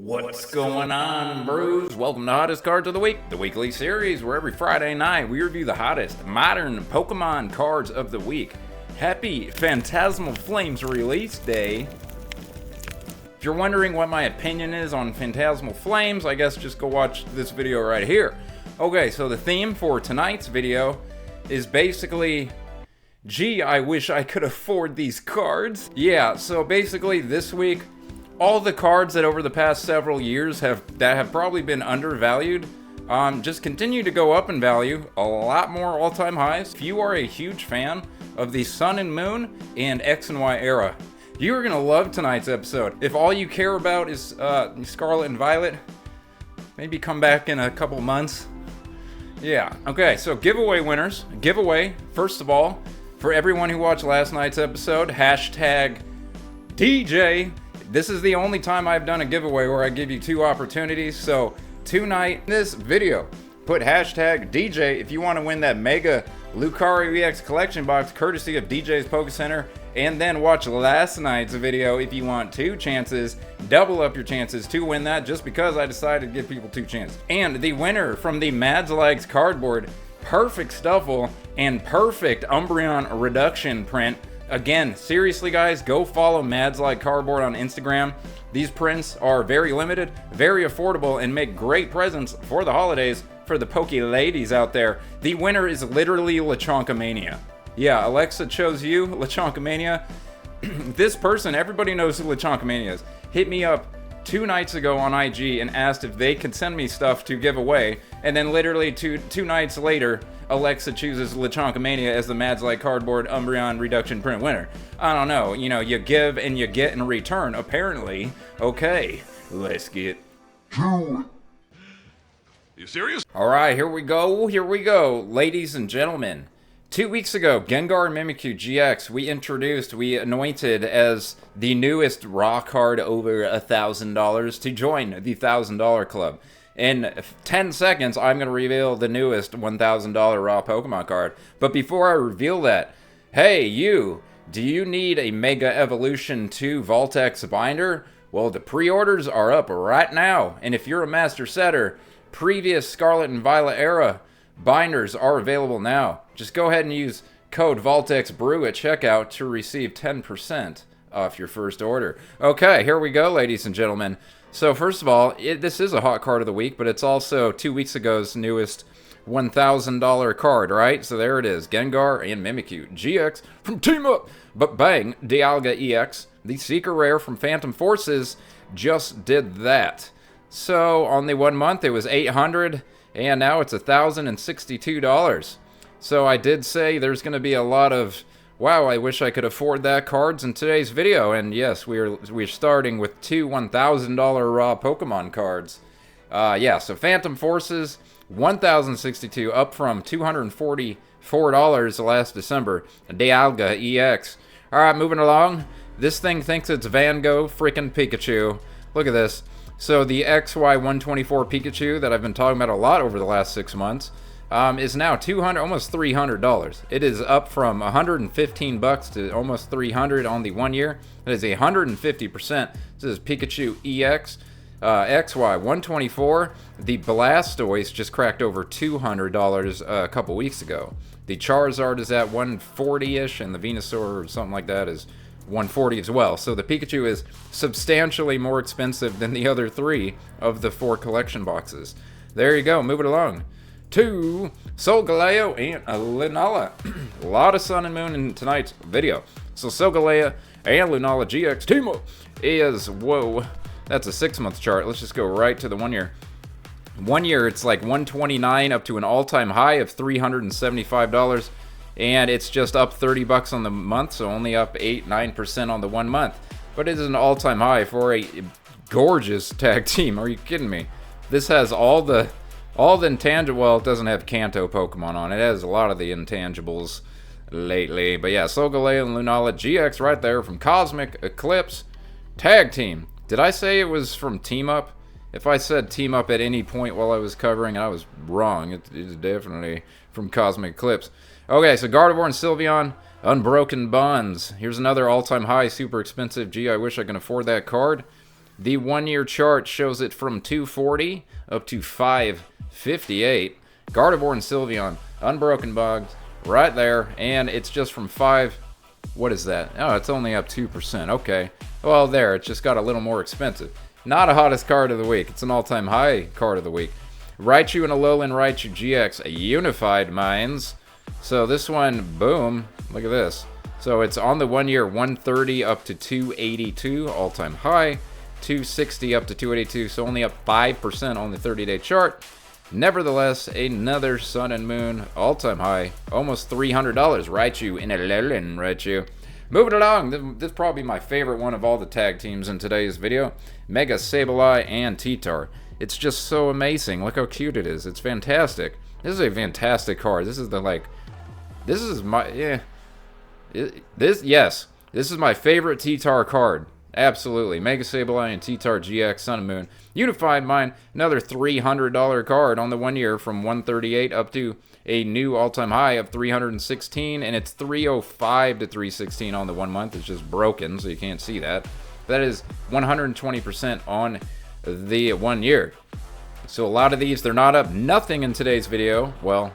What's going on, bros? Welcome to Hottest Cards of the Week, the weekly series where every Friday night we review the hottest modern Pokemon cards of the week. Happy Phantasmal Flames release day. If you're wondering what my opinion is on Phantasmal Flames, I guess just go watch this video right here. Okay, so the theme for tonight's video is basically, gee, I wish I could afford these cards. Yeah, so basically this week, all the cards that over the past several years have probably been undervalued just continue to go up in value, a lot more all-time highs. If you are a huge fan of the Sun and Moon and X and Y era, you are gonna love tonight's episode. If all you care about is Scarlet and Violet, maybe come back in a couple months. Yeah, okay, so giveaway winners. Giveaway, first of all, for everyone who watched last night's episode, hashtag DJ. This is the only time I've done a giveaway where I give you two opportunities. So tonight, in this video, put hashtag DJ if you want to win that Mega Lucario EX collection box courtesy of DJ's Poke Center. And then watch last night's video if you want two chances. Double up your chances to win that just because I decided to give people two chances. And the winner from the Mads Legs cardboard, perfect Stuffle, and perfect Umbreon reduction print. Again, seriously guys, go follow Mads Like Cardboard on Instagram. These prints are very limited, very affordable, and make great presents for the holidays for the Poke ladies out there. The winner is literally Lechonkamania. Yeah, Alexa chose you, Lechonkamania. This person, everybody knows who Lechonkamania is, hit me up 2 nights ago on IG and asked if they could send me stuff to give away, and then literally two nights later, Alexa chooses Lechonkamania as the Mads Like Cardboard Umbreon reduction print winner. I don't know, you know, you give and you get in return, apparently. Okay, let's get to it. You serious? Alright, here we go, ladies and gentlemen. 2 weeks ago, Gengar and Mimikyus GX, we anointed as the newest raw card over $1,000 to join the $1,000 club. In 10 seconds, I'm going to reveal the newest $1,000 raw Pokemon card. But before I reveal that, hey, do you need a Mega Evolution 2 Voltex binder? Well, the pre-orders are up right now. And if you're a master setter, previous Scarlet and Violet era binders are available now. Just go ahead and use code VoltexBrew at checkout to receive 10% off your first order. Okay, here we go, ladies and gentlemen. So first of all, this is a hot card of the week, but it's also 2 weeks ago's newest $1,000 card, right? So there it is, Gengar and Mimikyus GX from Team Up. But bang, Dialga EX, the Seeker Rare from Phantom Forces, just did that. So on the 1 month, it was $800, and now it's $1,062. So I did say there's going to be a lot of, wow, I wish I could afford that cards in today's video. And yes, we're starting with two $1,000 raw Pokemon cards. Yeah, so Phantom Forces, $1,062, up from $244 last December. Dialga EX. Alright, moving along. This thing thinks it's Van Gogh freaking Pikachu. Look at this. So the XY124 Pikachu that I've been talking about a lot over the last 6 months is now almost $300. It is up from $115 to almost $300 on the 1 year. That is 150%. This is Pikachu EX. XY124. The Blastoise just cracked over $200 a couple weeks ago. The Charizard is at 140-ish, and the Venusaur or something like that is 140 as well. So the Pikachu is substantially more expensive than the other 3 of the 4 collection boxes. There you go, moving along to Solgaleo and Lunala. A lot of Sun and Moon in tonight's video. So Solgaleo and Lunala GX team up is, whoa, that's a 6-month chart. Let's just go right to the 1 year. 1 year, it's like 129 up to an all-time high of $375. And it's just up $30 on the month, so only up 8-9% on the 1 month. But it is an all-time high for a gorgeous tag team. Are you kidding me? This has all the intangible. Well, it doesn't have Kanto Pokemon on it. It has a lot of the intangibles lately. But yeah, Solgaleo and Lunala GX right there from Cosmic Eclipse tag team. Did I say it was from Team Up? If I said Team Up at any point while I was covering, I was wrong. It is definitely from Cosmic Eclipse. Okay, so Gardevoir and Sylveon, Unbroken Bonds. Here's another all-time high, super expensive. Gee, I wish I can afford that card. The 1 year chart shows it from 240 up to 558. Gardevoir and Sylveon, Unbroken Bugs, right there. And it's just from 5. What is that? Oh, it's only up 2%. Okay. Well, there. It just got a little more expensive. Not a hottest card of the week. It's an all-time high card of the week. Raichu and Alolan Raichu GX, a Unified Minds. So this one, boom. Look at this. So it's on the 1 year, 130 up to 282, all-time high. 260 up to 282, so only up 5% on the 30-day chart. Nevertheless, another Sun and Moon all-time high, almost $300. Raichu and Alolan Raichu. Moving along, this is probably my favorite one of all the tag teams in today's video. Mega Sableye and T-Tar. It's just so amazing. Look how cute it is. It's fantastic. This is a fantastic card. This is this is my, yes. This is my favorite T-Tar card. Absolutely. Mega Sableye and T-Tar GX Sun and Moon. Unified Mind, another $300 card on the 1 year from 138 up to a new all-time high of 316, and it's 305 to 316 on the 1 month. It's just broken, so you can't see that. That is 120% on the 1 year. So a lot of these, they're not up. Nothing in today's video. Well,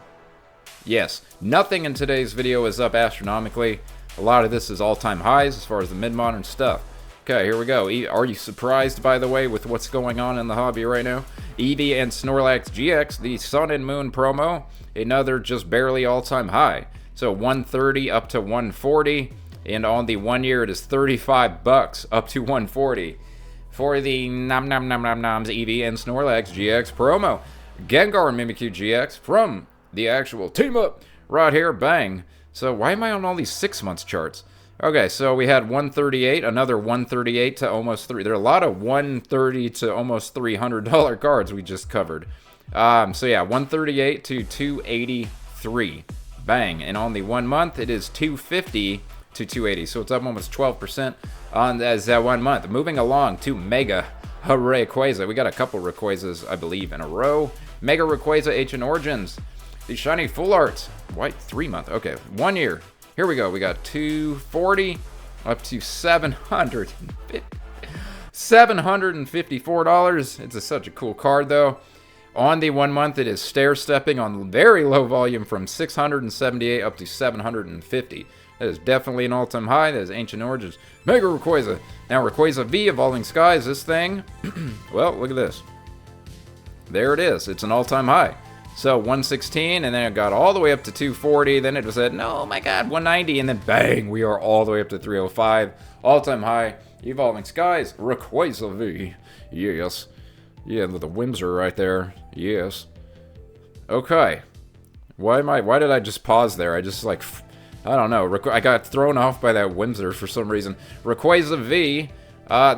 yes, nothing in today's video is up astronomically. A lot of this is all-time highs as far as the mid-modern stuff. Okay, here we go. Are you surprised, by the way, with what's going on in the hobby right now? Eevee and Snorlax GX, the Sun and Moon promo, another just barely all-time high. So 130 up to 140, and on the 1 year it is $35 up to 140. For the Nom Nom Nom Nom Noms Eevee and Snorlax GX promo, Gengar and Mimikyu GX from the actual team up right here, bang. So why am I on all these 6 months charts? Okay, so we had 138, another 138 to almost 3. There are a lot of 130 to almost $300 cards we just covered. So yeah, 138 to 283. Bang. And on the 1 month, it is 250 to 280. So it's up almost 12% on that 1 month. Moving along to Mega Rayquaza. We got a couple Rayquazas, I believe, in a row. Mega Rayquaza Ancient Origins. The Shiny Full Art. White 3 month. Okay, 1 year. Here we go. We got 240 up to $754. It's such a cool card, though. On the 1 month, it is stair-stepping on very low volume from 678 up to 750. That is definitely an all-time high. That is Ancient Origins. Mega Rayquaza. Now, Rayquaza V, Evolving Skies. This thing, well, look at this. There it is. It's an all-time high. So 116, and then it got all the way up to 240. Then it was at, no, my God, 190, and then bang, we are all the way up to 305. All-time high, Evolving Skies, Rayquaza V. Yes. Yeah, the Whimsor right there. Yes. Okay. Why did I just pause there? I just, like, I don't know. I got thrown off by that Whimsor for some reason. Rayquaza V.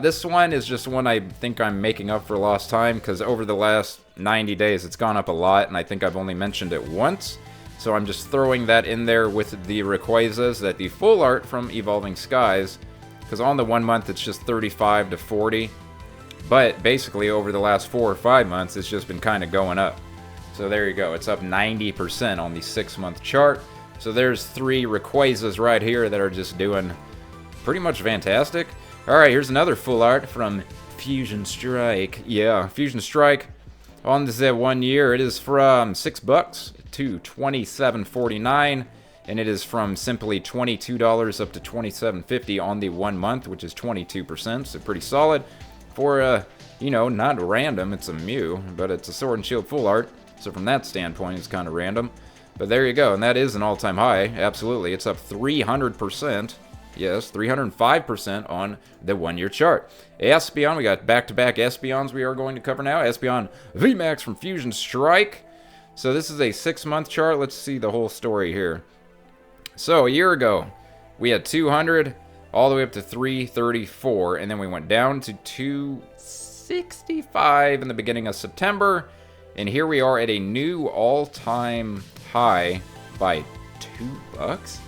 This one is just one I think I'm making up for lost time, because over the last 90 days it's gone up a lot, and I think I've only mentioned it once. So I'm just throwing that in there with the Rayquazas, that the full art from Evolving Skies, because on the 1 month it's just 35 to 40. But basically over the last 4 or 5 months it's just been kind of going up. So there you go. It's up 90% on the 6 month chart. So there's 3 Rayquazas right here that are just doing pretty much fantastic. Alright, here's another full art from Fusion Strike. Yeah, Fusion Strike. On this 1 year, it is from $6 to $27.49, and it is from simply $22 up to $27.50 on the 1 month, which is 22%, so pretty solid. For, you know, not random, it's a Mew, but it's a Sword and Shield full art, so from that standpoint, it's kind of random. But there you go, and that is an all-time high, absolutely. It's up 300%. Yes, 305% on the 1 year chart. Espeon, we got back-to-back Espeons we are going to cover now. Espeon VMAX from Fusion Strike. So this is a 6 month chart. Let's see the whole story here. So a year ago, we had 200 all the way up to 334, and then we went down to 265 in the beginning of September. And here we are at a new all-time high by $2?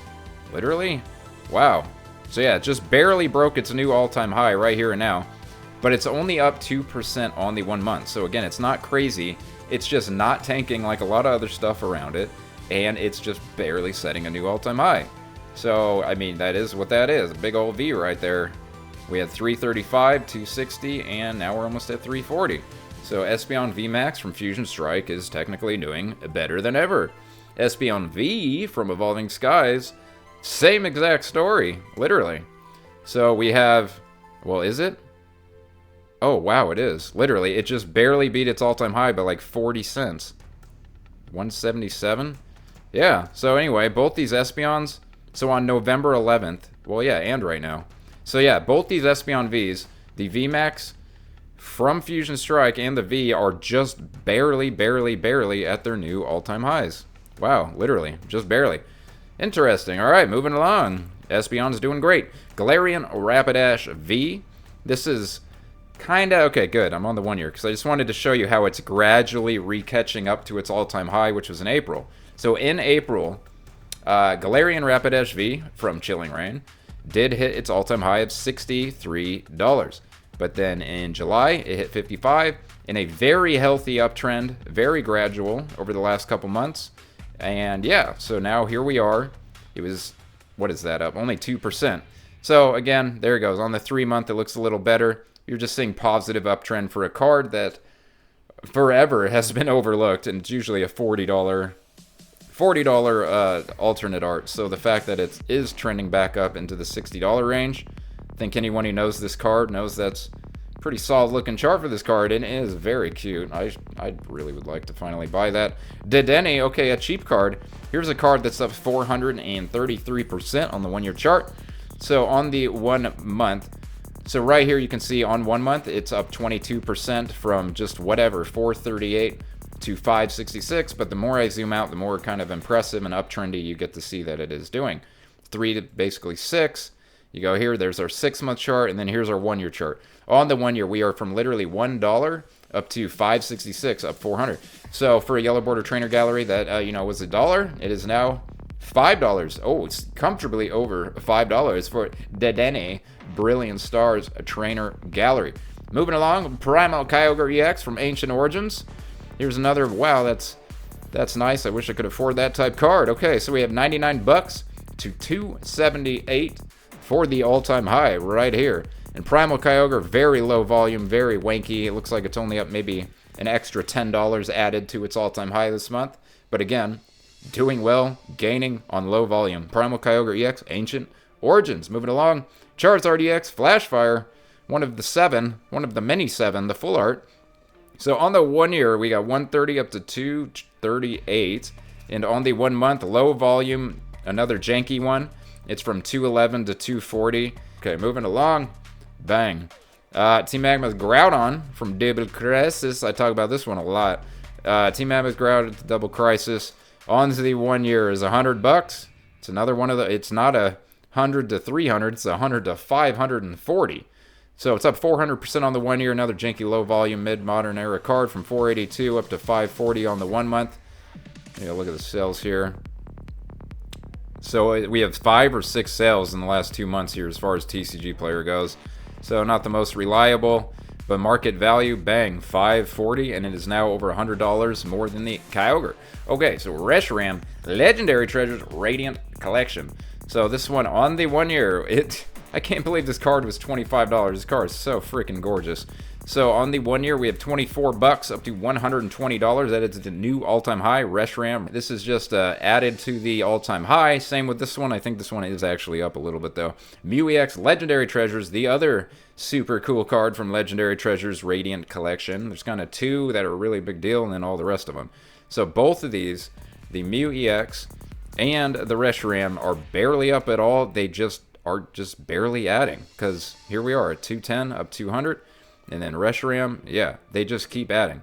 Literally? Wow. So yeah, it just barely broke its new all-time high right here and now. But it's only up 2% on the 1 month. So again, it's not crazy. It's just not tanking like a lot of other stuff around it. And it's just barely setting a new all-time high. So, I mean, that is what that is. A big old V right there. We had 335, 260, and now we're almost at 340. So Espeon VMAX from Fusion Strike is technically doing better than ever. Espeon V from Evolving Skies, same exact story, literally. So we have, well, is it? Oh, wow, it is. Literally, it just barely beat its all-time high by like 40 cents. 177? Yeah, so anyway, both these Espeons, so on November 11th, well, yeah, and right now. So yeah, both these Espeon Vs, the VMAX from Fusion Strike and the V are just barely at their new all-time highs. Wow, literally, just barely. Interesting. All right, moving along. Espeon's doing great. Galarian Rapidash V. This is kind of... Okay, good. I'm on the 1 year because I just wanted to show you how it's gradually re-catching up to its all-time high, which was in April. So in April, Galarian Rapidash V from Chilling Reign did hit its all-time high of $63. But then in July, it hit 55 in a very healthy uptrend, very gradual over the last couple months. And yeah, so now here we are. It was, what is that up? Only 2%. So again, there it goes. On the 3 month, it looks a little better. You're just seeing positive uptrend for a card that forever has been overlooked, and it's usually a $40 alternate art. So the fact that it is trending back up into the $60 range, I think anyone who knows this card knows that's a pretty solid looking chart for this card, and it is very cute. I really would like to finally buy that. Dedenne, okay, a cheap card. Here's a card that's up 433% on the 1 year chart. So on the 1 month, so right here you can see on 1 month it's up 22% from just whatever 438 to 566, but the more I zoom out, the more kind of impressive and uptrendy you get to see that it is doing. 3 to basically 6. You go here, there's our 6 month chart, and then here's our 1 year chart. On the 1 year, we are from literally $1 up to 566, up 400. So for a yellow border trainer gallery that was $1, it is now $5. Oh, it's comfortably over $5 for Dedenne Brilliant Stars Trainer Gallery. Moving along, Primal Kyogre EX from Ancient Origins. Here's another, wow, that's nice. I wish I could afford that type card. Okay, so we have $99 to $278 for the all-time high right here. And Primal Kyogre, very low volume, very wanky. It looks like it's only up maybe an extra $10 added to its all-time high this month. But again, doing well, gaining on low volume. Primal Kyogre EX, Ancient Origins. Moving along, Charizard EX, Flashfire, one of the many 7, the full art. So on the 1 year, we got 130 up to 238. And on the 1 month, low volume, another janky one. It's from 211 to 240. Okay, moving along. Bang. Team Magma's Groudon from Double Crisis. I talk about this one a lot. Team Magma's Groudon to Double Crisis. On to the 1 year is $100. It's another one of the... It's not 100 to 300. It's 100 to 540. So it's up 400% on the 1 year. Another janky low volume mid-modern era card from 482 up to 540 on the 1 month. Yeah, look at the sales here. So we have 5 or 6 sales in the last 2 months here as far as TCG player goes. So not the most reliable, but market value, bang, 540, and it is now over $100 more than the Kyogre. Okay, so Reshiram, Legendary Treasures Radiant Collection. So this one on the 1 year, I can't believe this card was $25. This card is so freaking gorgeous. So on the 1 year, we have $24 up to $120. That is the new all-time high, Reshiram. This is just added to the all-time high. Same with this one. I think this one is actually up a little bit, though. Mew EX Legendary Treasures, the other super cool card from Legendary Treasures Radiant Collection. There's kind of 2 that are a really big deal, and then all the rest of them. So both of these, the Mew EX and the Reshiram, are barely up at all. They are just barely adding, because here we are at 210 up 200. And then Reshiram, yeah, they just keep adding.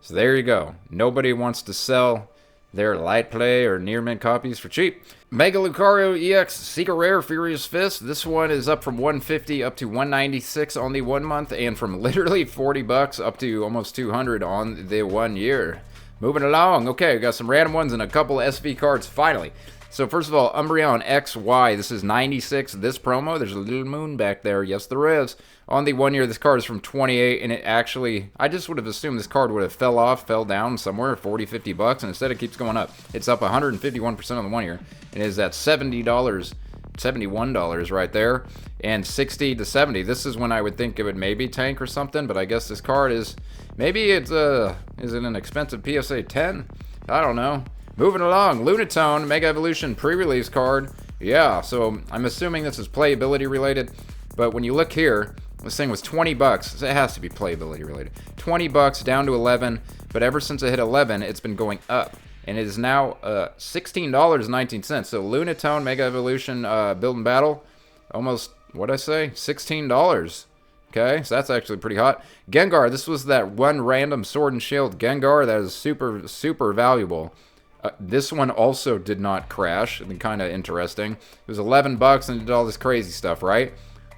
So there you go. Nobody wants to sell their light play or near mint copies for cheap. Mega Lucario EX Secret Rare Furious Fist. This one is up from 150 up to 196 on the 1 month, and from literally $40 up to almost 200 on the 1 year. Moving along. Okay, we got some random ones and a couple SV cards finally. So first of all, Umbreon XY. This is 96. This promo, there's a little moon back there. Yes, there is. On the 1 year, this card is from 28, and it actually, I just would have assumed this card would have fell down somewhere, 40, $50, and instead it keeps going up. It's up 151% on the 1 year, and is at $70 $71 right there, and 60 to 70. This is when I would think it would maybe tank or something, but I guess this card is, maybe it's is it an expensive PSA 10? I don't know. Moving along, Lunatone Mega Evolution pre-release card. Yeah, so I'm assuming this is playability related, but when you look here, this thing was 20 bucks. So it has to be playability related. 20 bucks down to 11, but ever since it hit 11, it's been going up. And it is now $16.19. So Lunatone Mega Evolution Build and Battle, almost, what'd I say? $16. Okay, so that's actually pretty hot. Gengar, this was that one random Sword and Shield Gengar that is super, super valuable. This one also did not crash, and kind of interesting. It was 11 bucks and did all this crazy stuff, right?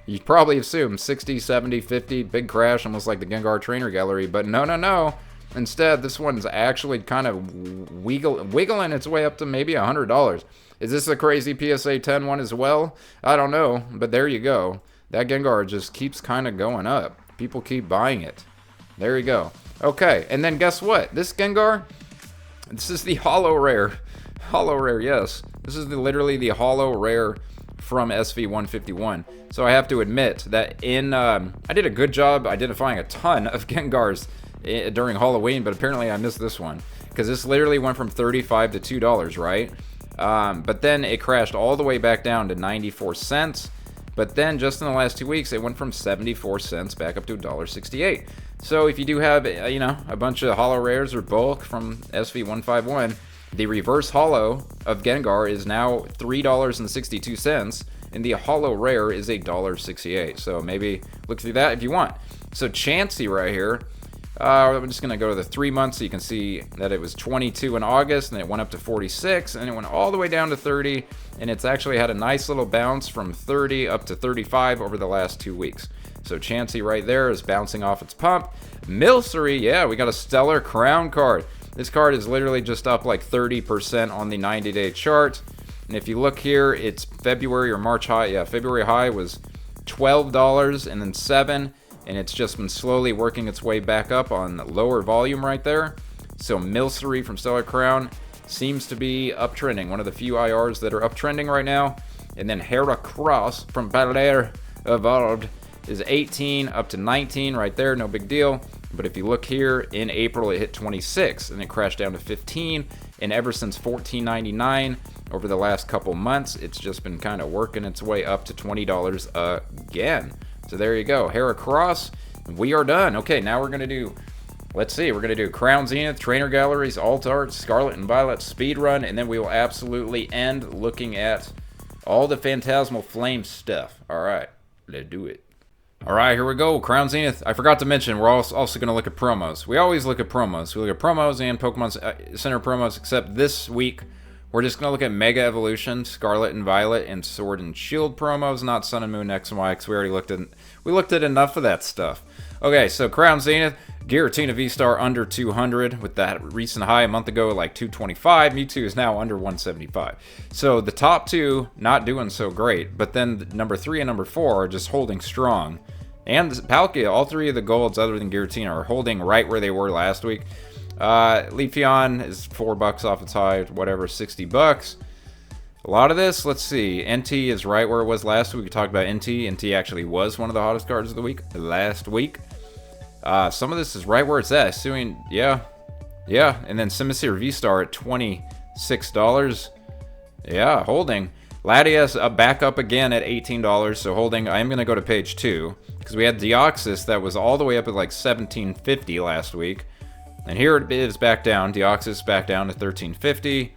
You probably assume 60, 70, 50, big crash, almost like the Gengar Trainer Gallery, but no, no, no. Instead, this one's actually kind of wiggling its way up to maybe $100. Is this a crazy PSA 10 one as well? I don't know, but there you go. That Gengar just keeps kind of going up. People keep buying it. There you go. Okay, and then guess what? This Gengar, this is the Holo Rare. Holo Rare, yes. This is literally the Holo Rare from SV151. So I have to admit that I did a good job identifying a ton of Gengars during Halloween, but apparently I missed this one because this literally went from $35 to $2, right? But then it crashed all the way back down to 94 cents. But then just in the last 2 weeks, it went from 74 cents back up to $1.68. So if you do have, a bunch of holo rares or bulk from SV151, the reverse holo of Gengar is now $3.62, and the holo rare is $1.68. So maybe look through that if you want. So Chansey right here, I'm just going to go to the 3 months so you can see that it was 22 in August, and it went up to 46, and it went all the way down to 30, and it's actually had a nice little bounce from 30 up to 35 over the last 2 weeks. So Chansey right there is bouncing off its pump. Milcery, yeah, we got a Stellar Crown card. This card is literally just up like 30% on the 90-day chart. And if you look here, it's February or March high. Yeah, February high was $12 and then $7. And it's just been slowly working its way back up on lower volume right there. So Milcery from Stellar Crown seems to be uptrending. One of the few IRs that are uptrending right now. And then Heracross from Balair Evolved is 18 up to 19 right there, no big deal. But if you look here, in April it hit 26 and it crashed down to 15, and ever since $14.99 over the last couple months, it's just been kind of working its way up to $20 again. So there you go, Heracross, we are done. Okay, now we're gonna do, let's see, we're gonna do Crown Zenith, Trainer Galleries, Alt Arts, Scarlet and Violet speed run, and then we will absolutely end looking at all the Phantasmal Flames stuff. All right, let's do it. All right, here we go. Crown Zenith. I forgot to mention, we're also going to look at promos. We always look at promos. We look at promos and Pokemon Center promos, except this week, we're just going to look at Mega Evolution, Scarlet and Violet, and Sword and Shield promos, not Sun and Moon X and Y, because we already looked at enough of that stuff. Okay, so Crown Zenith, Giratina V-Star under 200, with that recent high a month ago, like 225. Mewtwo is now under 175. So the top two, not doing so great, but then number 3 and number 4 are just holding strong. And Palkia, all three of the golds other than Giratina are holding right where they were last week. Leafeon is $4 off its high, whatever, 60 bucks. A lot of this, let's see, NT is right where it was last week. We talked about NT. NT actually was one of the hottest cards of the week last week. Some of this is right where it's at. Suing, yeah. And then Simisear V-Star at $26. Yeah, holding. Latias back up again at $18, so holding. I am going to go to page 2, because we had Deoxys that was all the way up at like $17.50 last week. And here it is back down. Deoxys back down to $13.50. You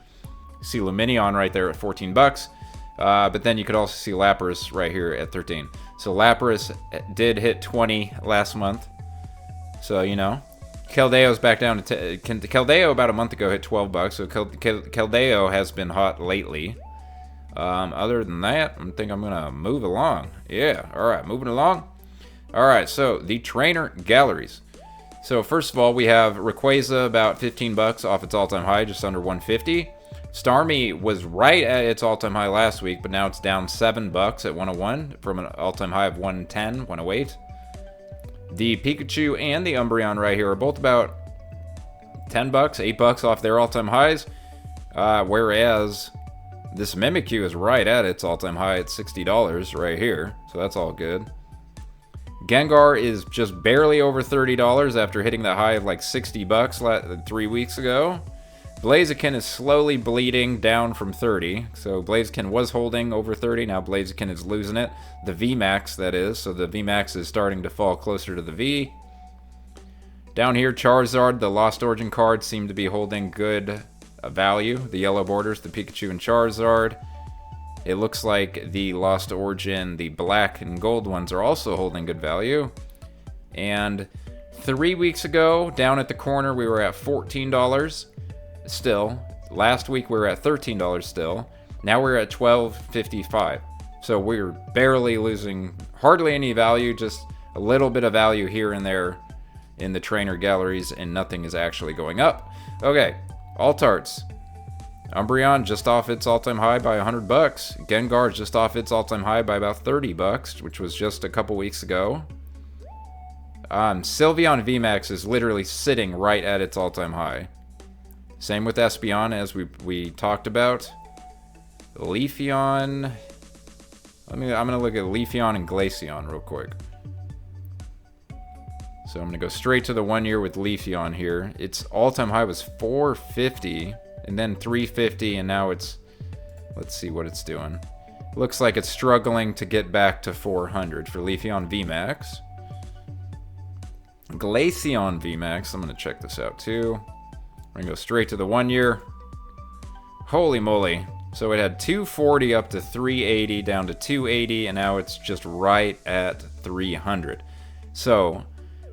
see Lumineon right there at $14. But then you could also see Lapras right here at $13. So Lapras did hit 20 last month. So, you know. Keldeo's back down to Keldeo about a month ago hit $12. So Keldeo has been hot lately. Other than that, I think I'm gonna move along. Yeah, alright, moving along. Alright, so the trainer galleries. So first of all, we have Rayquaza about $15 off its all-time high, just under 150. Starmie was right at its all-time high last week, but now it's down $7 at 101 from an all-time high of 110, 108. The Pikachu and the Umbreon right here are both about $10, $8 off their all-time highs. Whereas This Mimikyu is right at its all-time high at $60 right here, so that's all good. Gengar is just barely over $30 after hitting the high of like 60 bucks 3 weeks ago. Blaziken is slowly bleeding down from 30. So Blaziken was holding over 30. Now Blaziken is losing it. The VMAX, that is. So the VMAX is starting to fall closer to the V. Down here, Charizard, the Lost Origin cards seem to be holding good value. The yellow borders, the Pikachu and Charizard. It looks like the Lost Origin, the black and gold ones are also holding good value. And 3 weeks ago, down at the corner, we were at $14 still. Last week, we were at $13 still. Now we're at $12.55. So we're barely losing hardly any value, just a little bit of value here and there in the trainer galleries, and nothing is actually going up. Okay, Alt Arts. Umbreon just off its all-time high by 100 bucks. Gengar just off its all-time high by about 30 bucks, which was just a couple weeks ago. Sylveon VMAX is literally sitting right at its all-time high. Same with Espeon, as we talked about. Leafeon. I'm gonna look at Leafeon and Glaceon real quick. So I'm gonna go straight to the 1 year with Leafeon here. Its all-time high was 450. And then 350, and now it's, let's see what it's doing. Looks like it's struggling to get back to 400 for Leafeon VMAX. Glaceon VMAX, I'm going to check this out too. We're going to go straight to the 1 year. Holy moly. So it had 240 up to 380, down to 280, and now it's just right at 300. So...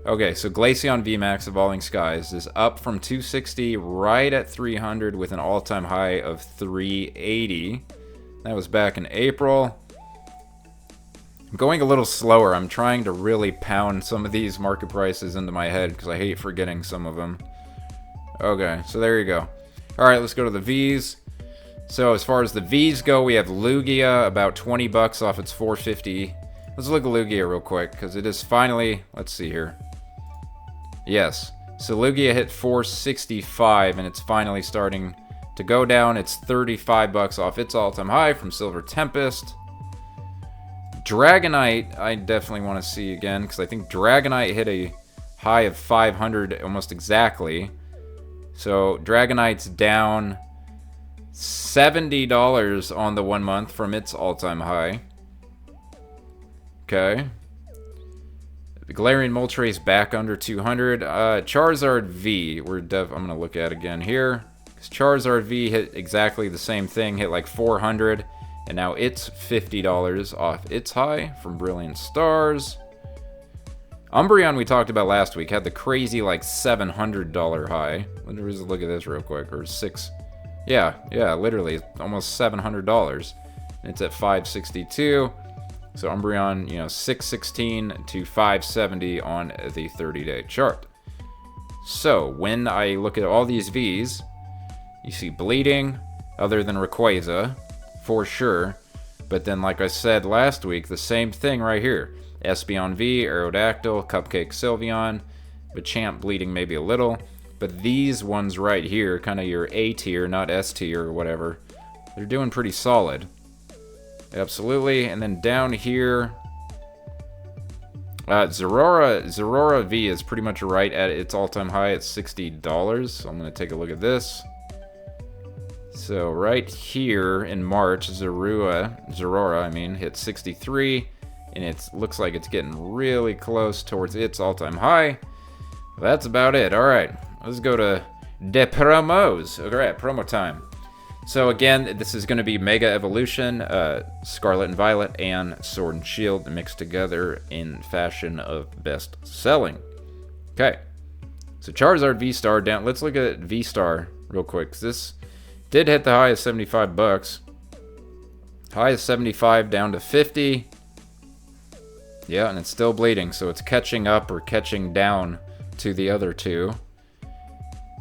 okay, so Glaceon VMAX Evolving Skies is up from 260 right at 300 with an all-time high of 380. That was back in April. I'm going a little slower. I'm trying to really pound some of these market prices into my head because I hate forgetting some of them. Okay, so there you go. Alright, let's go to the Vs. So as far as the Vs go, we have Lugia about 20 bucks off its 450. Let's look at Lugia real quick because it is finally, let's see here. Yes, so Lugia hit 465 and it's finally starting to go down. It's 35 bucks off its all-time high from Silver Tempest. Dragonite, I definitely want to see again because I think Dragonite hit a high of 500 almost exactly. So Dragonite's down $70 on the 1 month from its all-time high. Okay. The Galarian Moltres back under 200. Charizard V, I'm going to look at again here. Because Charizard V hit exactly the same thing, hit like 400. And now it's $50 off its high from Brilliant Stars. Umbreon we talked about last week had the crazy like $700 high. Let me just look at this real quick. Or six. Yeah, literally almost $700. And it's at 562. So Umbreon, 616 to 570 on the 30-day chart. So when I look at all these Vs, you see bleeding, other than Rayquaza, for sure. But then, like I said last week, the same thing right here. Espeon V, Aerodactyl, Cupcake Sylveon, Machamp bleeding maybe a little. But these ones right here, kind of your A tier, not S tier or whatever, they're doing pretty solid. Absolutely. And then down here, Zeraora V is pretty much right at its all-time high at $60. So I'm going to take a look at this. So right here in March, Zeraora, hit 63. And it looks like it's getting really close towards its all-time high. That's about it. All right. Let's go to the promos. All right, promo time. So again, this is going to be Mega Evolution, Scarlet and Violet, and Sword and Shield mixed together in fashion of best selling. Okay, so Charizard V-Star down. Let's look at V-Star real quick. This did hit the high of 75 bucks. High is 75 down to 50. Yeah, and it's still bleeding, so it's catching up or catching down to the other two.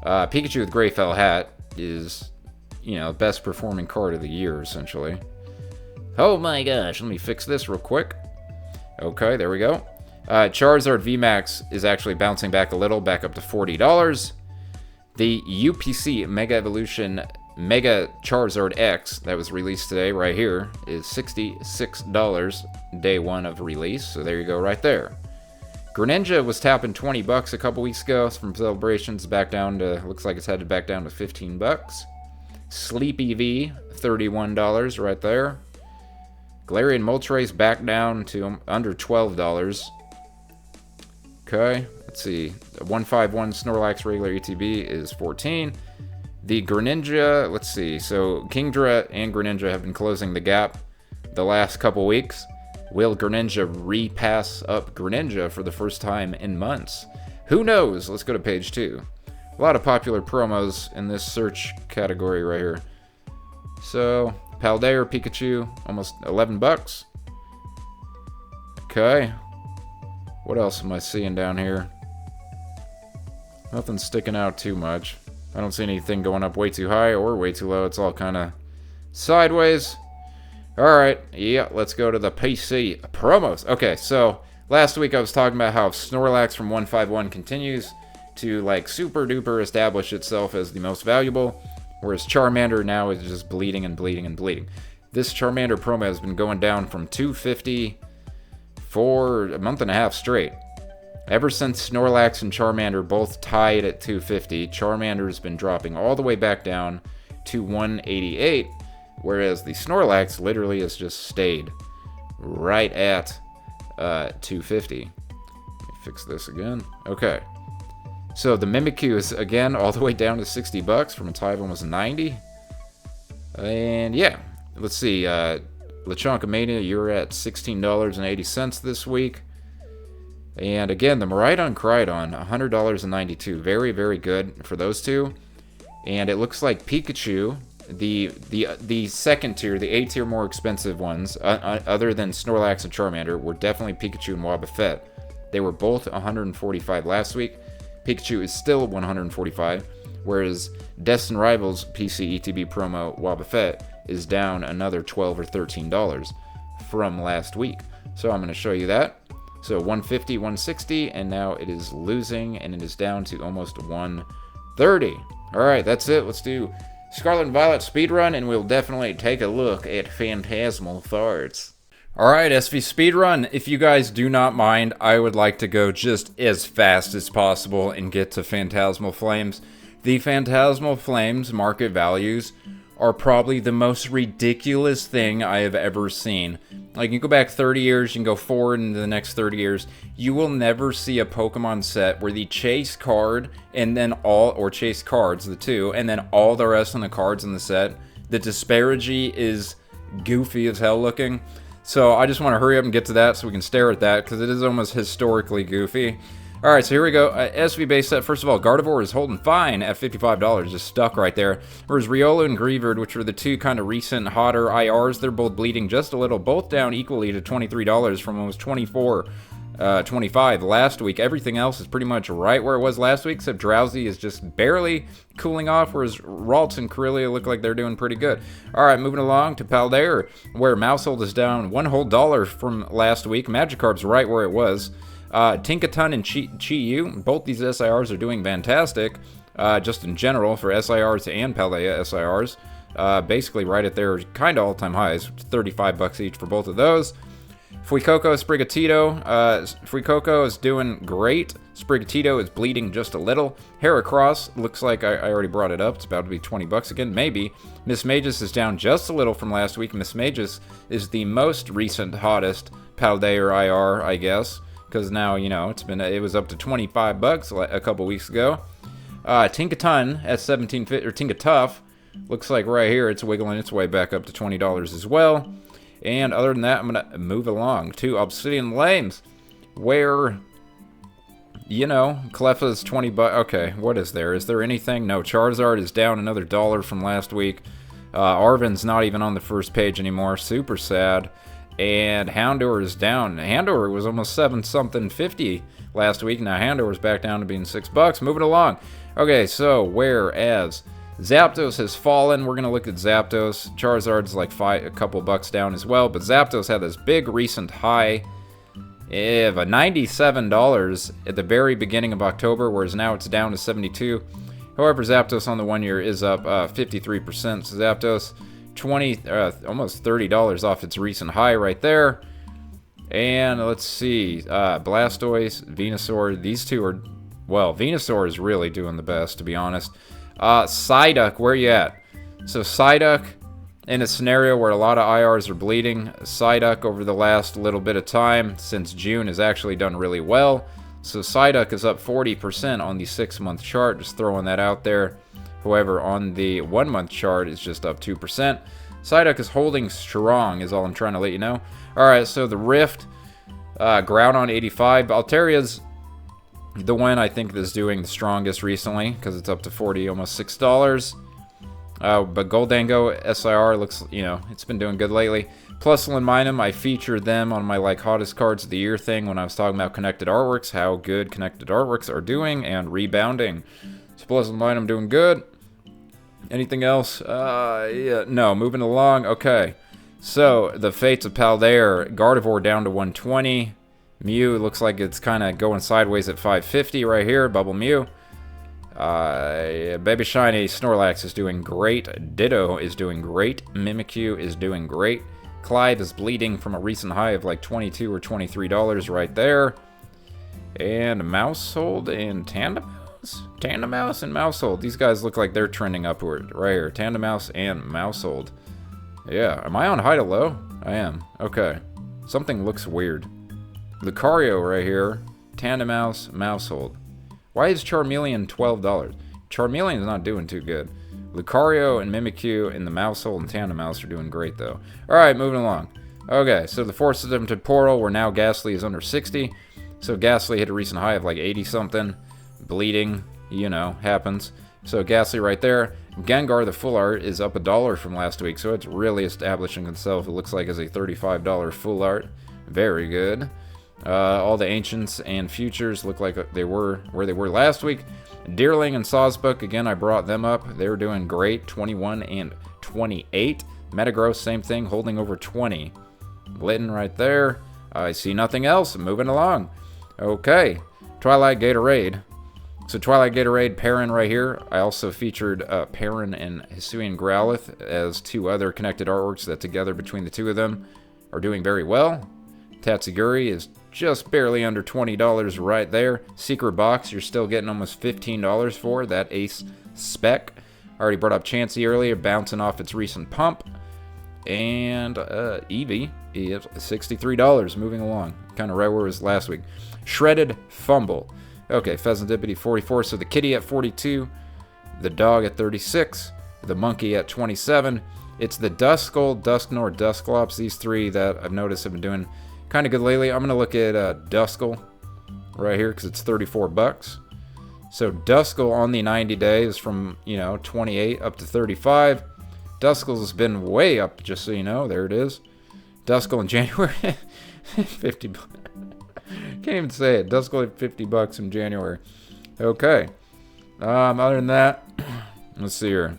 Pikachu with Gray Fell Hat is... best performing card of the year, essentially. Oh my gosh, let me fix this real quick. Okay, there we go. Charizard VMAX is actually bouncing back a little, back up to $40. The UPC Mega Evolution Mega Charizard X that was released today right here is $66 day one of release. So there you go right there. Greninja was tapping 20 bucks a couple weeks ago from celebrations, back down to, looks like it's headed back down to 15 bucks. Sleepy V, $31 right there. Galarian Moltres back down to under $12. Okay, let's see. 151 Snorlax regular ETB is 14. The Greninja, let's see. So Kingdra and Greninja have been closing the gap the last couple weeks. Will Greninja repass up Greninja for the first time in months? Who knows? Let's go to page 2. A lot of popular promos in this search category right here. So, Paldea Pikachu, almost 11 bucks. Okay. What else am I seeing down here? Nothing sticking out too much. I don't see anything going up way too high or way too low. It's all kind of sideways. Alright, yeah, let's go to the PC promos. Okay, so last week I was talking about how Snorlax from 151 continues to like super duper establish itself as the most valuable, whereas Charmander now is just bleeding and bleeding and bleeding. This Charmander promo has been going down from 250 for a month and a half straight. Ever since Snorlax and Charmander both tied at 250, Charmander's been dropping all the way back down to 188, whereas the Snorlax literally has just stayed right at 250. Let me fix this again. Okay. So the Mimikyus again all the way down to 60 bucks from a tie of almost 90. And yeah, let's see. Lechonka Mania, you're at $16.80 this week. And again, the Miraidon Crydon, $100.92. Very, very good for those two. And it looks like Pikachu, the second tier, the A tier more expensive ones, other than Snorlax and Charmander, were definitely Pikachu and Wobbuffet. They were both $145 last week. Pikachu is still $145, whereas Destin Rivals PC ETB promo Wobbuffet is down another $12 or $13 from last week. So I'm going to show you that. So 150, 160, and now it is losing, and it is down to almost 130. Alright, that's it. Let's do Scarlet and Violet speedrun, and we'll definitely take a look at Phantasmal Flames. Alright, SV speedrun. If you guys do not mind, I would like to go just as fast as possible and get to Phantasmal Flames. The Phantasmal Flames market values are probably the most ridiculous thing I have ever seen. Like, you go back 30 years, you can go forward into the next 30 years, you will never see a Pokemon set where the chase card, and then all, or chase cards, the two, and then all the rest of the cards in the set, the disparity is goofy as hell looking. So I just want to hurry up and get to that so we can stare at that, because it is almost historically goofy. Alright, so here we go. SV base set. First of all, Gardevoir is holding fine at $55, just stuck right there. Whereas Riolu and Greavard, which are the two kind of recent hotter IRs, they're both bleeding just a little, both down equally to $23 from almost $24.25 last week. Everything else is pretty much right where it was last week, except Drowsy is just barely cooling off, whereas Ralts and Corellia look like they're doing pretty good. Alright, moving along to Paldea, where Mousehold is down $1 whole from last week. Magikarp's right where it was. Tinkaton and Chi-Yu, both these SIRs are doing fantastic, just in general for SIRs and Paldea SIRs. Basically right at their kind of all-time highs, 35 bucks each for both of those. Fuecoco, Sprigatito, Fuecoco is doing great. Sprigatito is bleeding just a little. Heracross, looks like I already brought it up. It's about to be 20 bucks again, maybe. Miss Magus is down just a little from last week. Miss Magus is the most recent, hottest Paldea IR, I guess. Because now, you know, it was up to 25 bucks a couple weeks ago. Tinkaton at 17.50, or Tinkatuff, looks like right here it's wiggling its way back up to $20 as well. And other than that, I'm going to move along to Obsidian Flames, where, you know, Cleffa's 20 bucks. Okay, what is there? Is there anything? No, Charizard is down another $1 from last week. Arven's not even on the first page anymore. Super sad. And Houndour is down. Houndour was almost 7-something 50 last week. Now Houndour is back down to being $6. Moving along. Okay, so whereas Zapdos has fallen, we're going to look at Zapdos. Charizard's like a couple bucks down as well, but Zapdos had this big recent high of $97 at the very beginning of October, whereas now it's down to $72. However, Zapdos on the 1 year is up 53%. So Zapdos, almost $30 off its recent high right there. And let's see, Blastoise, Venusaur, these two are, well, Venusaur is really doing the best, to be honest. Psyduck, where you at? So Psyduck, in a scenario where a lot of IRs are bleeding, Psyduck over the last little bit of time, since June, has actually done really well. So Psyduck is up 40% on the 6-month chart, just throwing that out there. However, on the 1-month chart, it's just up 2%. Psyduck is holding strong, is all I'm trying to let you know. Alright, so the Rift, Groudon 85. Alteria's the one I think that's doing the strongest recently, because it's up to $40, almost $6. But Goldango SIR looks, you know, it's been doing good lately. Plusle and Minum, I featured them on my like hottest cards of the year thing when I was talking about connected artworks, how good connected artworks are doing and rebounding. So Plusle and Minum doing good. Anything else? Yeah, no, moving along. Okay. So, the Fates of Paldear, Gardevoir down to 120. Mew looks like it's kind of going sideways at 550 right here. Bubble Mew. Baby Shiny, Snorlax is doing great. Ditto is doing great. Mimikyu is doing great. Clive is bleeding from a recent high of like $22 or $23 right there. And Mousehold and Tandemouse? Tandemouse and Mousehold. These guys look like they're trending upward right here. Tandemouse and Mousehold. Yeah, am I on high to low? I am. Okay. Something looks weird. Lucario right here. Tandemouse, Mousehold. Why is Charmeleon $12? Charmeleon's not doing too good. Lucario and Mimikyu and the Mousehold and Tandemouse are doing great though. Alright, moving along. Okay, so the Force System Temporal, where now Ghastly is under 60. So Ghastly hit a recent high of like 80 something. Bleeding, you know, happens. So Ghastly right there. Gengar, the full art, is up $1 from last week, so it's really establishing itself, it looks like, as a $35 full art. Very good. All the Ancients and Futures look like they were where they were last week. Deerling and Sawsbuck, again, I brought them up. They were doing great, 21 and 28. Metagross, same thing, holding over 20. Litten right there. I see nothing else. Moving along. Okay. Twilight Gatorade. So Twilight Gatorade, Perrin right here. I also featured Perrin and Hisuian Growlithe as two other connected artworks that together between the two of them are doing very well. Tatsuguri is just barely under $20 right there. Secret Box, you're still getting almost $15 for that Ace Spec. I already brought up Chansey earlier, bouncing off its recent pump. And Eevee is $63. Moving along, kind of right where it was last week. Shredded Fumble. Okay, Pheasantipity 44, so the kitty at 42, the dog at 36, the monkey at 27. It's the Duskull, Dusknoir, Dusclops, these three that I've noticed have been doing kind of good lately. I'm going to look at Duskull right here because it's $34. So Duskull on the 90 days from, you know, 28 up to 35. Duskull has been way up, just so you know. There it is. Duskull in January, 50 bucks. Can't even say it. Duskull at $50 in January. Okay. Other than that, let's see here.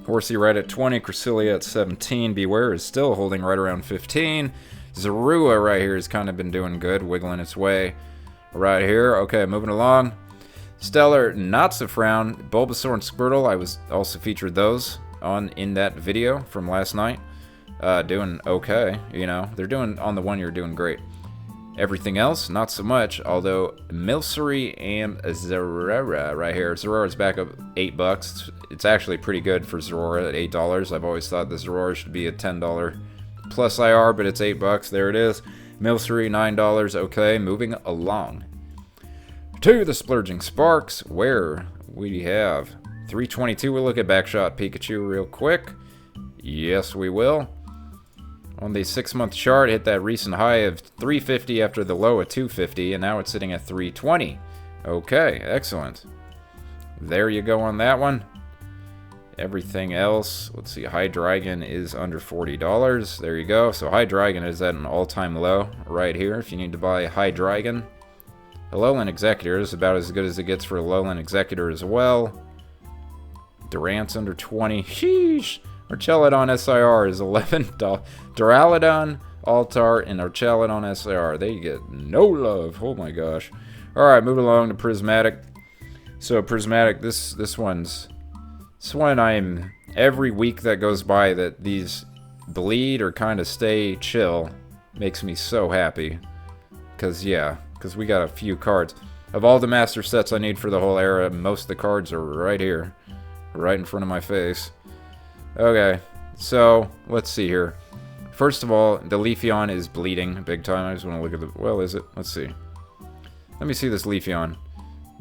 Horsey right at 20. Cresselia at 17. Beware is still holding right around 15. Zorua right here has kind of been doing good, wiggling its way right here. Okay, moving along. Stellar, not so frown. Bulbasaur and Squirtle, I was also featured those in that video from last night. Doing okay, you know. They're doing, on the 1 year, doing great. Everything else, not so much, although Milcery and Zeraora right here. Zeraora's back up $8. It's actually pretty good for Zeraora at $8. I've always thought the Zeraora should be a $10 plus IR, but it's $8. There it is. Milcery, $9. Okay, moving along to the Splurging Sparks, where we have 322. We'll look at Backshot Pikachu real quick. Yes, we will. On the 6-month chart, hit that recent high of 350 after the low of 250, and now it's sitting at 320. Okay, excellent. There you go on that one. Everything else, let's see, Hydreigon is under $40. There you go. So Hydreigon is at an all-time low right here if you need to buy Hydreigon. Alolan Executor is about as good as it gets for Alolan Executor as well. Durant's under 20. Sheesh. Archelodon SIR is $11. Duraludon, Altar, and Archelodon SIR. They get no love. Oh my gosh. Alright, moving along to Prismatic. So prismatic, this one I'm every week that goes by that these bleed or kind of stay chill makes me so happy. Cause we got a few cards. Of all the master sets I need for the whole era, most of the cards are right here. Right in front of my face. Okay, so let's see here. First of all, the Leafeon is bleeding big time. I just want to look at the... Well, is it? Let's see. Let me see this Leafeon.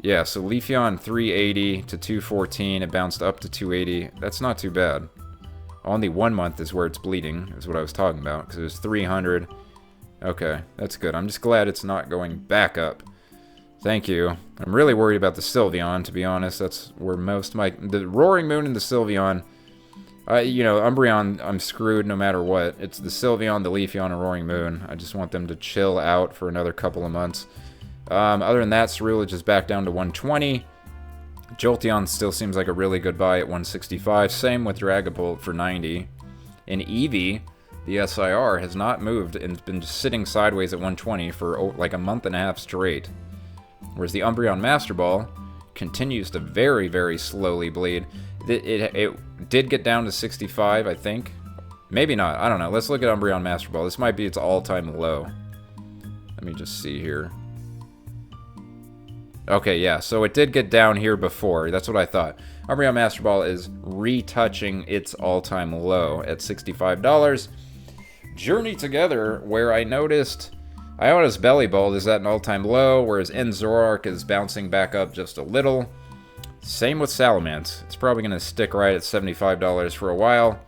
Yeah, so Leafeon 380 to 214. It bounced up to 280. That's not too bad. Only 1 month is where it's bleeding, is what I was talking about. Because it was 300. Okay, that's good. I'm just glad it's not going back up. Thank you. I'm really worried about the Sylveon, to be honest. That's where most of my... The Roaring Moon and the Sylveon... you know, Umbreon, I'm screwed no matter what. It's the Sylveon, the Leafeon, and Roaring Moon. I just want them to chill out for another couple of months. Other than that, Ceruledge is back down to 120. Jolteon still seems like a really good buy at 165. Same with Dragapult for 90. And Eevee, the SIR, has not moved and been just sitting sideways at 120 for like a month and a half straight. Whereas the Umbreon Master Ball continues to very, very slowly bleed. It did get down to 65, I think. Maybe not. I don't know. Let's look at Umbreon Master Ball. This might be its all-time low. Let me just see here. Okay, yeah. So it did get down here before. That's what I thought. Umbreon Master Ball is retouching its all-time low at $65. Journey Together, where I noticed Iona's Bellibolt is at an all-time low, whereas Zoroark is bouncing back up just a little. Same with Salamence. It's probably going to stick right at $75 for a while.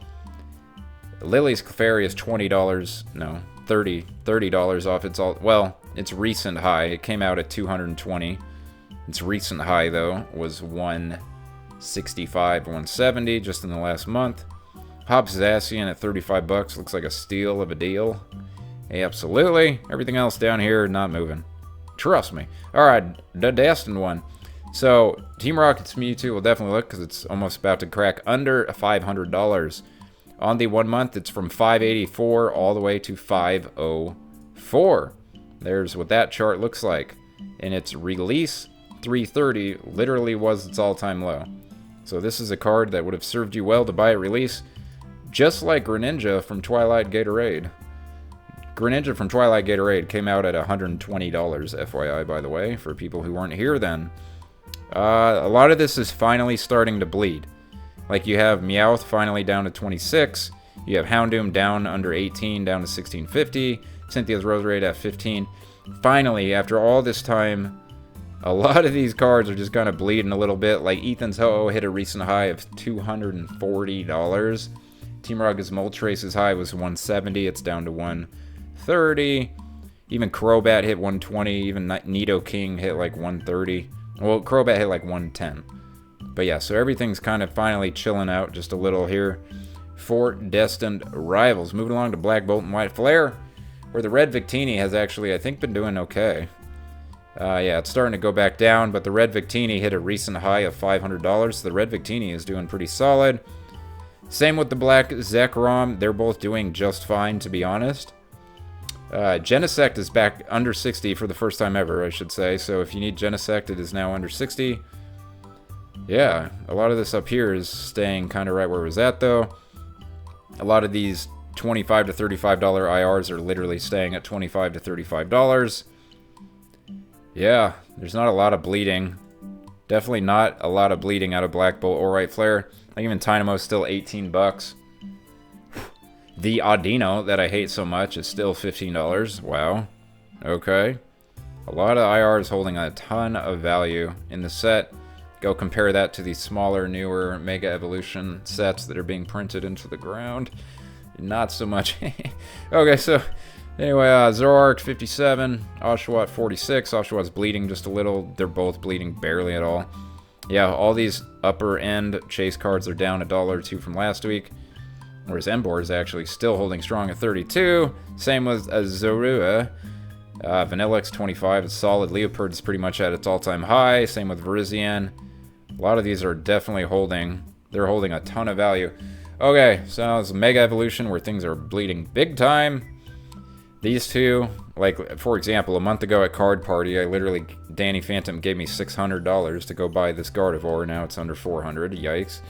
Lily's Clefairy is $20. No, $30 off its its recent high. It came out at $220. Its recent high, though, was $165, $170 just in the last month. Hop Zacian at $35 looks like a steal of a deal. Hey, absolutely. Everything else down here, not moving. Trust me. Alright, the destined one. So, Team Rocket's Mewtwo will definitely look, because it's almost about to crack under $500. On the 1 month, it's from $584 all the way to $504. There's what that chart looks like. And its release, $330, literally was its all-time low. So this is a card that would have served you well to buy at release, just like Greninja from Twilight Gatorade. Greninja from Twilight Gatorade came out at $120, FYI, by the way, for people who weren't here then. A lot of this is finally starting to bleed. Like, you have Meowth finally down to 26. You have Houndoom down under 18, down to 1650. Cynthia's Roserade at 15. Finally, after all this time, a lot of these cards are just kind of bleeding a little bit. Like, Ethan's Ho-Oh hit a recent high of $240. Team Rocket's Moltres' high was $170. It's down to $130. Even Crobat hit $120. Even Nidoking hit like $130. Well, Crobat hit like $110. But yeah, so everything's kind of finally chilling out just a little here for Destined Rivals. Moving along to Black Bolt and White Flare, where the Red Victini has actually, I think, been doing okay. Yeah, it's starting to go back down, but the Red Victini hit a recent high of $500. So the Red Victini is doing pretty solid. Same with the Black Zekrom. They're both doing just fine, to be honest. Genesect is back under 60 for the first time ever, I should say. So if you need Genesect, it is now under 60. Yeah, a lot of this up here is staying kind of right where it was at, though. A lot of these $25 to $35 IRs are literally staying at $25 to $35. Yeah, there's not a lot of bleeding. Definitely not a lot of bleeding out of Black Bolt or White Flare. Like, even Tynamo's still $18. The Audino that I hate so much is still $15. Wow. Okay. A lot of IRs holding a ton of value in the set. Go compare that to the smaller, newer Mega Evolution sets that are being printed into the ground. Not so much. Okay, so anyway, Zoroark 57, Oshawott 46. Oshawot's bleeding just a little. They're both bleeding barely at all. Yeah, all these upper end chase cards are down $1 or $2 from last week. Whereas Emboar is actually still holding strong at 32. Same with Zorua. Vanillix 25 is solid. Leopard is pretty much at its all-time high. Same with Virizion. A lot of these are definitely holding. They're holding a ton of value. Okay, so now it's Mega Evolution where things are bleeding big time. These two, like, for example, a month ago at Card Party, Danny Phantom gave me $600 to go buy this Gardevoir. Now it's under 400. Yikes.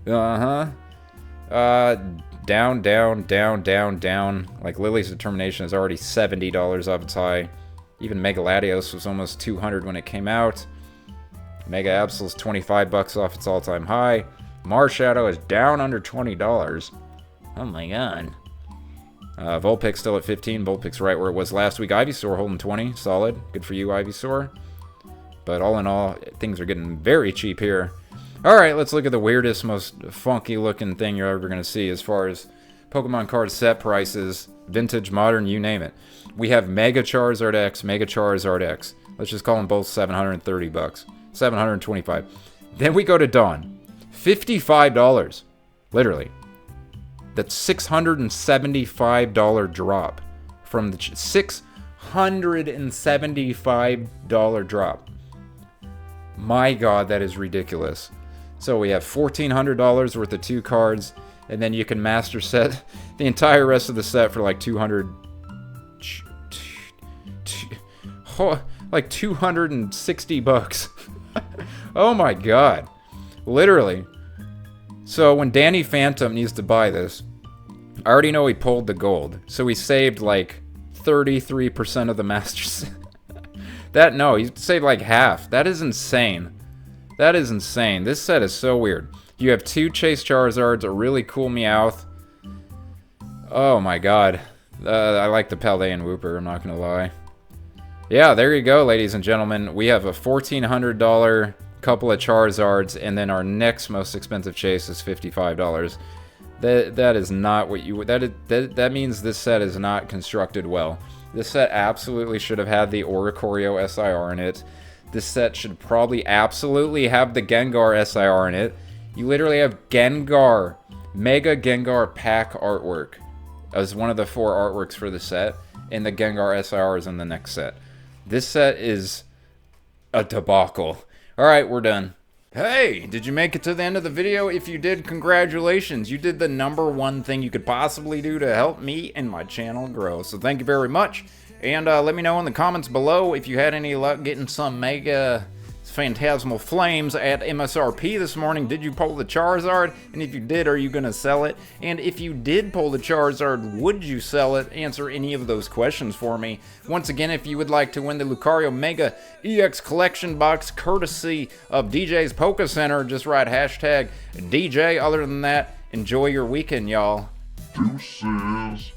Down, down, down, down, down. Like, Lily's Determination is already $70 off its high. Even Mega Latios was almost 200 when it came out. Mega Absol's 25 bucks off its all-time high. Marshadow is down under $20. Oh my god. Vulpix still at 15. Vulpix right where it was last week. Ivysaur holding 20. Solid. Good for you, Ivysaur. But all in all, things are getting very cheap here. Alright, let's look at the weirdest, most funky looking thing you're ever going to see as far as Pokemon card set prices. Vintage, modern, you name it. We have Mega Charizard X, Mega Charizard X. Let's just call them both 730 bucks. 725. Then we go to Dawn. $55. Literally. That's $675 drop from the $675 drop. My god, that is ridiculous. So we have $1,400 worth of 2 cards, and then you can master set the entire rest of the set for like 260 bucks. Oh my god. Literally. So when Danny Phantom needs to buy this, I already know he pulled the gold. So he saved like 33% of the master set. No, he saved like half. That is insane. That is insane. This set is so weird. You have 2 Chase Charizards, a really cool Meowth. Oh my god. I like the Paldean Wooper, I'm not gonna lie. Yeah, there you go, ladies and gentlemen. We have a $1,400 couple of Charizards, and then our next most expensive chase is $55. That is not what you... That means this set is not constructed well. This set absolutely should have had the Oricorio SIR in it. This set should probably absolutely have the Gengar SIR in it. You literally have Gengar, Mega Gengar pack artwork as one of the 4 artworks for the set, and the Gengar SIR is in the next set. This set is a debacle. Alright, we're done. Hey, did you make it to the end of the video? If you did, congratulations. You did the #1 thing you could possibly do to help me and my channel grow. So thank you very much. And let me know in the comments below if you had any luck getting some Mega Phantasmal Flames at MSRP this morning. Did you pull the Charizard? And if you did, are you going to sell it? And if you did pull the Charizard, would you sell it? Answer any of those questions for me. Once again, if you would like to win the Lucario Mega EX Collection Box courtesy of DJ's Poke Center, just write hashtag DJ. Other than that, enjoy your weekend, y'all. Deuces.